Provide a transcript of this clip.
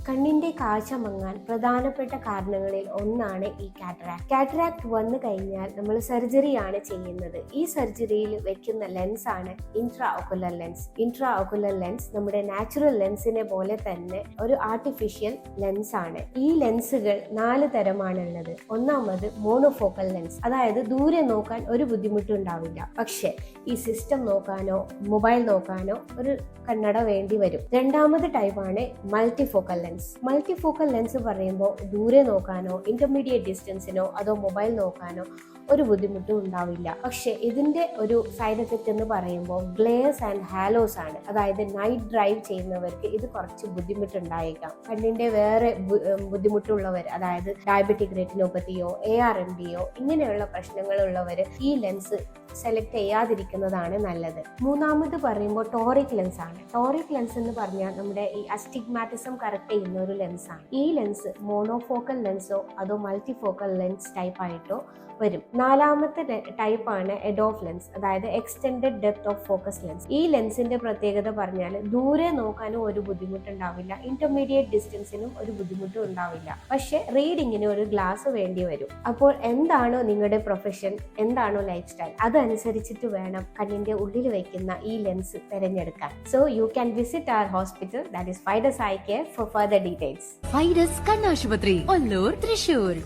കണ്ണിന്റെ കാഴ്ച മങ്ങാൻ പ്രധാനപ്പെട്ട കാരണങ്ങളിൽ ഒന്നാണ് ഈ കാറ്ററാക്ട്. കാറ്ററാക്ട് വന്നു കഴിഞ്ഞാൽ നമ്മൾ സർജറിയാണ് ചെയ്യുന്നത്. ഈ സർജറിയിൽ വെക്കുന്ന ലെൻസ് ആണ് intra ocular lens. Intra ocular lens നമ്മുടെ നാച്ചുറൽ ലെൻസിനെ പോലെ തന്നെ ഒരു ആർട്ടിഫിഷ്യൽ ലെൻസ് ആണ്. ഈ ലെൻസുകൾ 4 തരമാണുള്ളത്. ഒന്നാമത് മോണോഫോക്കൽ ലെൻസ്, അതായത് ദൂരെ നോക്കാൻ ഒരു ബുദ്ധിമുട്ടുണ്ടാവില്ല, പക്ഷെ ഈ സിസ്റ്റം നോക്കാനോ മൊബൈൽ നോക്കാനോ ഒരു കണ്ണട വേണ്ടി വരും. രണ്ടാമത് ടൈപ്പാണ് മൾട്ടിഫോക്കൽ ലെൻസ്. മൾട്ടിഫോക്കൽ ലെൻസ് പറയുമ്പോൾ ദൂരെ നോക്കാനോ ഇന്റർമീഡിയറ്റ് ഡിസ്റ്റൻസിനോ അതോ മൊബൈൽ നോക്കാനോ ഒരു ബുദ്ധിമുട്ടും ഉണ്ടാവില്ല. പക്ഷെ ഇതിന്റെ ഒരു സൈഡ് എഫക്റ്റ് എന്ന് പറയുമ്പോൾ ഗ്ലെയർസ് ആൻഡ് ഹാലോസ് ആണ്. അതായത് നൈറ്റ് ഡ്രൈവ് ചെയ്യുന്നവർക്ക് ഇത് കുറച്ച് ബുദ്ധിമുട്ടുണ്ടായേക്കാം. കണ്ണിന്റെ വേറെ ബുദ്ധിമുട്ടുള്ളവർ, അതായത് ഡയബറ്റിക് റെറ്റിനോപ്പത്തിയോ ARMDയോ ഇങ്ങനെയുള്ള പ്രശ്നങ്ങളുള്ളവർ ഈ ലെൻസ് സെലക്ട് ചെയ്യാതിരിക്കുന്നതാണ് നല്ലത്. മൂന്നാമത് പറയുമ്പോൾ ടോറിക് ലെൻസ് ആണ്. ടോറിക് ലെൻസ് എന്ന് പറഞ്ഞാൽ നമ്മുടെ ഈ അസ്റ്റിഗ്മാറ്റിസം കറക്റ്റ് ചെയ്യുന്ന ഒരു ലെൻസ് ആണ്. ഈ ലെൻസ് മോണോഫോക്കൽ ലെൻസോ അതോ മൾട്ടിഫോക്കൽ ലെൻസ് ടൈപ്പ് ആയിട്ടോ വരും. നാലാമത്തെ ടൈപ്പാണ് എഡോഫ് ലെൻസ്, അതായത് extended depth of focus lens. ഈ ലെൻസിന്റെ പ്രത്യേകത പറഞ്ഞാൽ ദൂരെ നോക്കാനും ഒരു ബുദ്ധിമുട്ടുണ്ടാവില്ല, ഇന്റർമീഡിയറ്റ് ഡിസ്റ്റൻസിനും ഒരു ബുദ്ധിമുട്ടും ഉണ്ടാവില്ല, പക്ഷെ റീഡിങ്ങിന് ഒരു ഗ്ലാസ് വേണ്ടി വരും. അപ്പോൾ എന്താണോ നിങ്ങളുടെ പ്രൊഫഷൻ, എന്താണോ ലൈഫ് സ്റ്റൈൽ, അതനുസരിച്ചിട്ട് വേണം കണ്ണിന്റെ ഉള്ളിൽ വെക്കുന്ന ഈ ലെൻസ് തിരഞ്ഞെടുക്കാൻ. So you can visit our hospital, that is Fidus eye care, for further details. Fidus കണ്ണാശുപത്രി, ഒല്ലൂർ, തൃശൂർ.